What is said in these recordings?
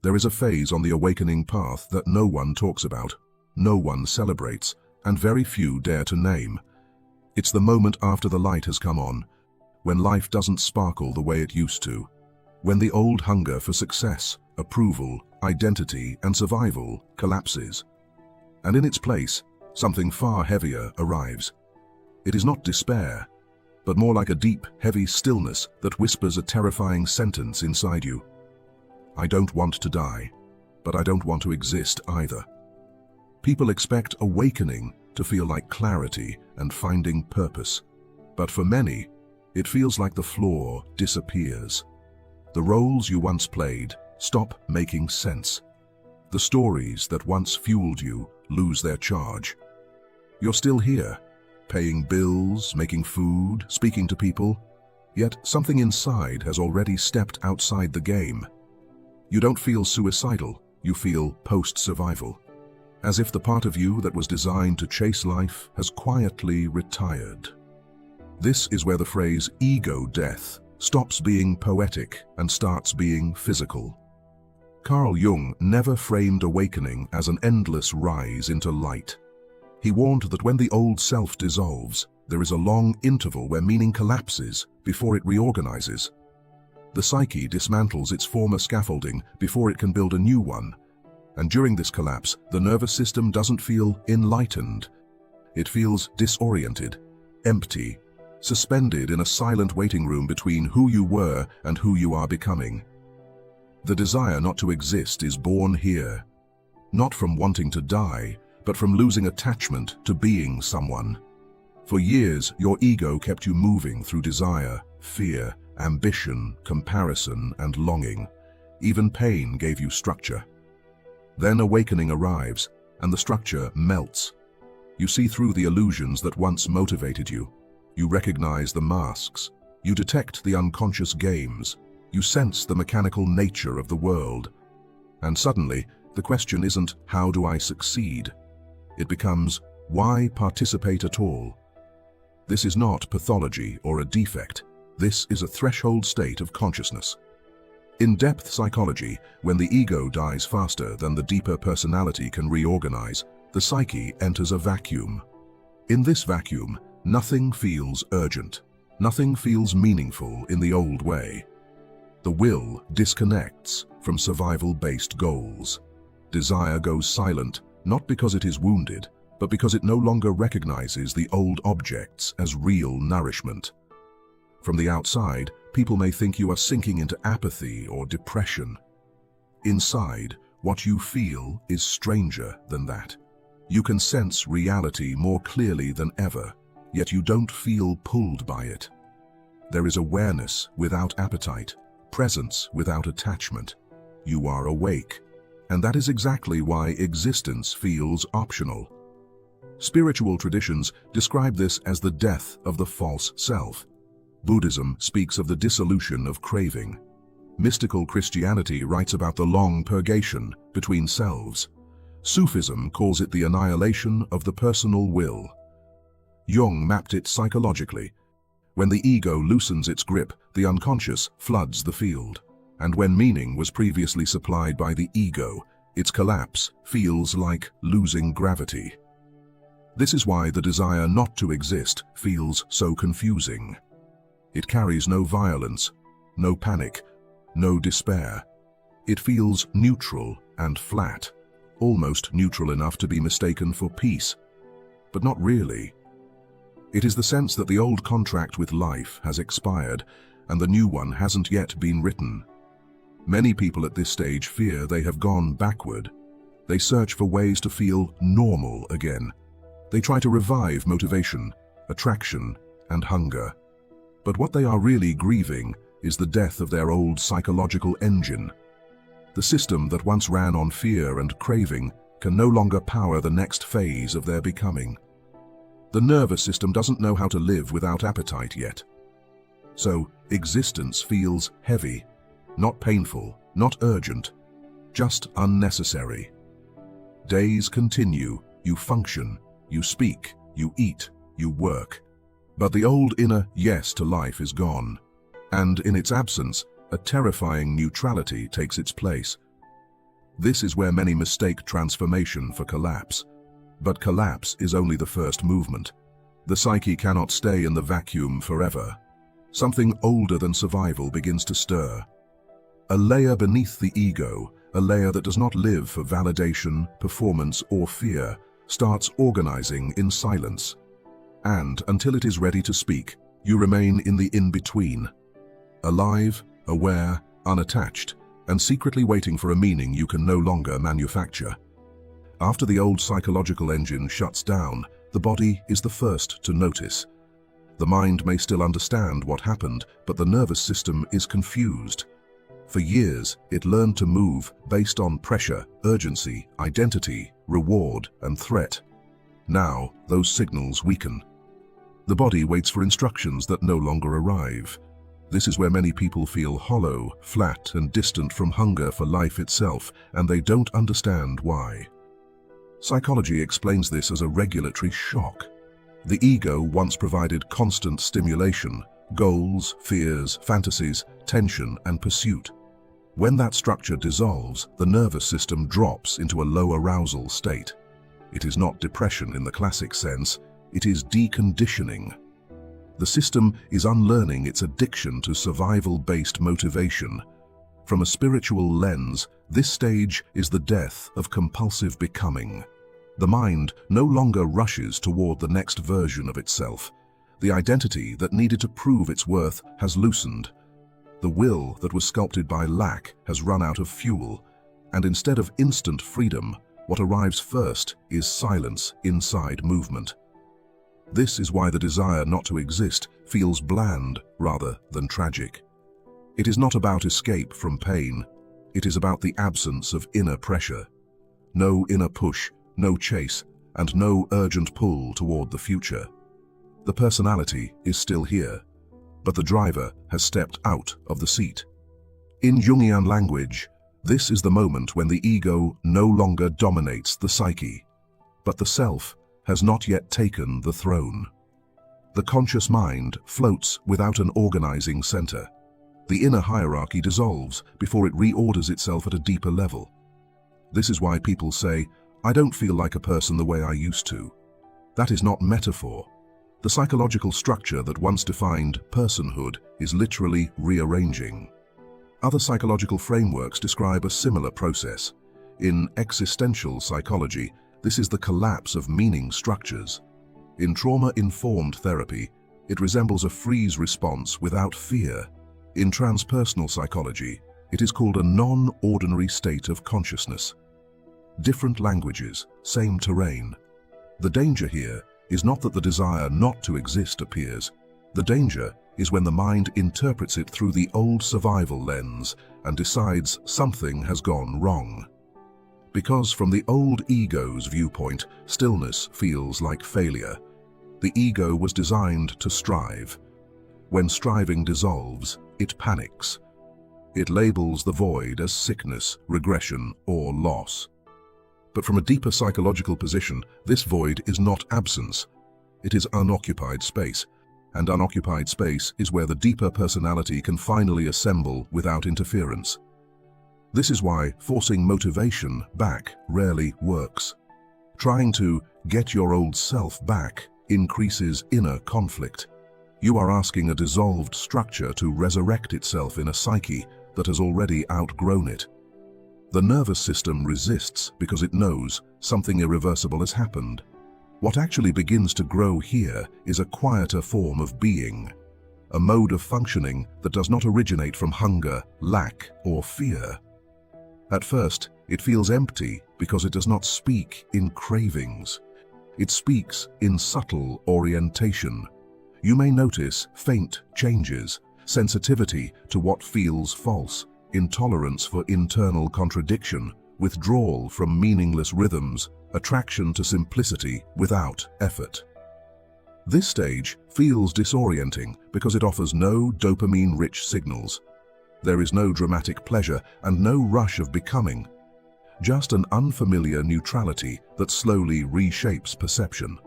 There is a phase on the awakening path that no one talks about, no one celebrates, and very few dare to name. It's the moment after the light has come on, when life doesn't sparkle the way it used to, when the old hunger for success, approval, identity, and survival collapses. And in its place, something far heavier arrives. It is not despair, but more like a deep, heavy stillness that whispers a terrifying sentence inside you. I don't want to die, but I don't want to exist either. People expect awakening to feel like clarity and finding purpose, but for many, it feels like the floor disappears. The roles you once played stop making sense. The stories that once fueled you lose their charge. You're still here, paying bills, making food, speaking to people, yet something inside has already stepped outside the game. You don't feel suicidal, you feel post-survival, as if the part of you that was designed to chase life has quietly retired. This is where the phrase ego death stops being poetic and starts being physical. Carl Jung never framed awakening as an endless rise into light. He warned that when the old self dissolves, there is a long interval where meaning collapses before it reorganizes. The psyche dismantles its former scaffolding before it can build a new one. And during this collapse, the nervous system doesn't feel enlightened. It feels disoriented, empty, suspended in a silent waiting room between who you were and who you are becoming. The desire not to exist is born here, not from wanting to die, but from losing attachment to being someone. For years, your ego kept you moving through desire, fear, ambition, comparison, and longing. Even pain gave you structure. Then awakening arrives, and the structure melts. You see through the illusions that once motivated you. You recognize the masks. You detect the unconscious games. You sense the mechanical nature of the world. And suddenly, the question isn't, how do I succeed? It becomes, why participate at all? This is not pathology or a defect. This is a threshold state of consciousness. In depth psychology, when the ego dies faster than the deeper personality can reorganize, the psyche enters a vacuum. In this vacuum, nothing feels urgent. Nothing feels meaningful in the old way. The will disconnects from survival-based goals. Desire goes silent, not because it is wounded, but because it no longer recognizes the old objects as real nourishment. From the outside, people may think you are sinking into apathy or depression. Inside, what you feel is stranger than that. You can sense reality more clearly than ever, yet you don't feel pulled by it. There is awareness without appetite, presence without attachment. You are awake, and that is exactly why existence feels optional. Spiritual traditions describe this as the death of the false self. Buddhism speaks of the dissolution of craving. Mystical Christianity writes about the long purgation between selves. Sufism calls it the annihilation of the personal will. Jung mapped it psychologically. When the ego loosens its grip, the unconscious floods the field. And when meaning was previously supplied by the ego, its collapse feels like losing gravity. This is why the desire not to exist feels so confusing. It carries no violence, no panic, no despair. It feels neutral and flat, almost neutral enough to be mistaken for peace, but not really. It is the sense that the old contract with life has expired and the new one hasn't yet been written. Many people at this stage fear they have gone backward. They search for ways to feel normal again. They try to revive motivation, attraction, and hunger. But what they are really grieving is the death of their old psychological engine. The system that once ran on fear and craving can no longer power the next phase of their becoming. The nervous system doesn't know how to live without appetite yet. So existence feels heavy, not painful, not urgent, just unnecessary. Days continue, you function, you speak, you eat, you work. But the old inner yes to life is gone, and in its absence, a terrifying neutrality takes its place. This is where many mistake transformation for collapse. But collapse is only the first movement. The psyche cannot stay in the vacuum forever. Something older than survival begins to stir. A layer beneath the ego, a layer that does not live for validation, performance, or fear, starts organizing in silence. And until it is ready to speak, you remain in the in-between. Alive, aware, unattached, and secretly waiting for a meaning you can no longer manufacture. After the old psychological engine shuts down, the body is the first to notice. The mind may still understand what happened, but the nervous system is confused. For years, it learned to move based on pressure, urgency, identity, reward, and threat. Now, those signals weaken. The body waits for instructions that no longer arrive. This is where many people feel hollow, flat, and distant from hunger for life itself, and they don't understand why. Psychology explains this as a regulatory shock. The ego once provided constant stimulation, goals, fears, fantasies, tension, and pursuit. When that structure dissolves, the nervous system drops into a low arousal state. It is not depression in the classic sense, it is deconditioning. The system is unlearning its addiction to survival-based motivation. From a spiritual lens, this stage is the death of compulsive becoming. The mind no longer rushes toward the next version of itself. The identity that needed to prove its worth has loosened. The will that was sculpted by lack has run out of fuel, and instead of instant freedom, what arrives first is silence inside movement. This is why the desire not to exist feels bland rather than tragic. It is not about escape from pain. It is about the absence of inner pressure. No inner push, no chase, and no urgent pull toward the future. The personality is still here, but the driver has stepped out of the seat. In Jungian language, this is the moment when the ego no longer dominates the psyche, but the self has not yet taken the throne. The conscious mind floats without an organizing center. The inner hierarchy dissolves before it reorders itself at a deeper level. This is why people say, "I don't feel like a person the way I used to." That is not metaphor. The psychological structure that once defined personhood is literally rearranging. Other psychological frameworks describe a similar process. In existential psychology, this is the collapse of meaning structures. In trauma-informed therapy, it resembles a freeze response without fear. In transpersonal psychology, it is called a non-ordinary state of consciousness. Different languages, same terrain. The danger here is not that the desire not to exist appears. The danger is when the mind interprets it through the old survival lens and decides something has gone wrong. Because from the old ego's viewpoint, stillness feels like failure. The ego was designed to strive. When striving dissolves, it panics. It labels the void as sickness, regression, or loss. But from a deeper psychological position, this void is not absence. It is unoccupied space. And unoccupied space is where the deeper personality can finally assemble without interference. This is why forcing motivation back rarely works. Trying to get your old self back increases inner conflict. You are asking a dissolved structure to resurrect itself in a psyche that has already outgrown it. The nervous system resists because it knows something irreversible has happened. What actually begins to grow here is a quieter form of being, a mode of functioning that does not originate from hunger, lack, or fear. At first, it feels empty because it does not speak in cravings. It speaks in subtle orientation. You may notice faint changes, sensitivity to what feels false, intolerance for internal contradiction, withdrawal from meaningless rhythms, attraction to simplicity without effort. This stage feels disorienting because it offers no dopamine-rich signals. There is no dramatic pleasure and no rush of becoming, just an unfamiliar neutrality that slowly reshapes perception.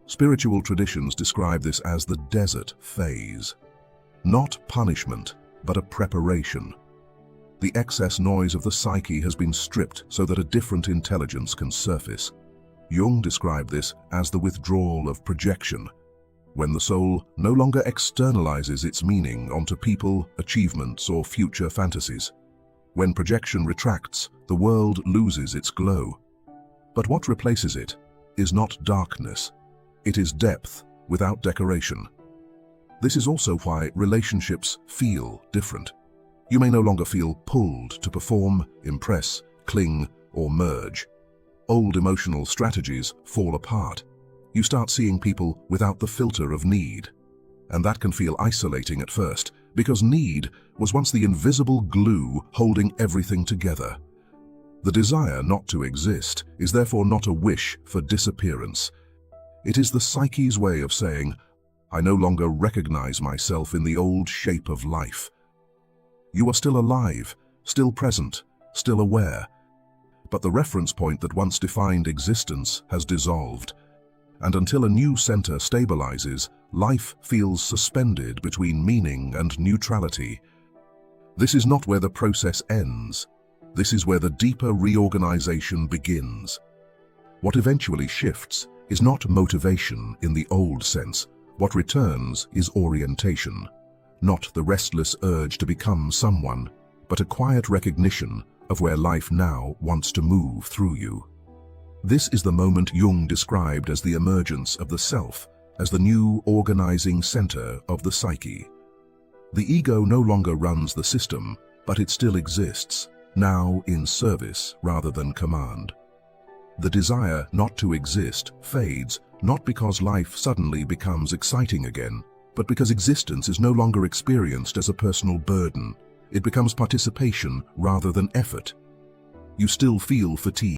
Spiritual traditions describe this as the desert phase. Not punishment, but a preparation. The excess noise of the psyche has been stripped so that a different intelligence can surface. Jung described this as the withdrawal of projection, when the soul no longer externalizes its meaning onto people, achievements, or future fantasies. When projection retracts, the world loses its glow. But what replaces it is not darkness. It is depth without decoration. This is also why relationships feel different. You may no longer feel pulled to perform, impress, cling, or merge. Old emotional strategies fall apart. You start seeing people without the filter of need. And that can feel isolating at first, because need was once the invisible glue holding everything together. The desire not to exist is therefore not a wish for disappearance. It is the psyche's way of saying, I no longer recognize myself in the old shape of life. You are still alive, still present, still aware. But the reference point that once defined existence has dissolved. And until a new center stabilizes, life feels suspended between meaning and neutrality. This is not where the process ends. This is where the deeper reorganization begins. What eventually shifts is not motivation in the old sense. What returns is orientation. Not the restless urge to become someone, but a quiet recognition of where life now wants to move through you. This is the moment Jung described as the emergence of the self, as the new organizing center of the psyche. The ego no longer runs the system, but it still exists, now in service rather than command. The desire not to exist fades, not because life suddenly becomes exciting again, but because existence is no longer experienced as a personal burden. It becomes participation rather than effort. You still feel fatigue.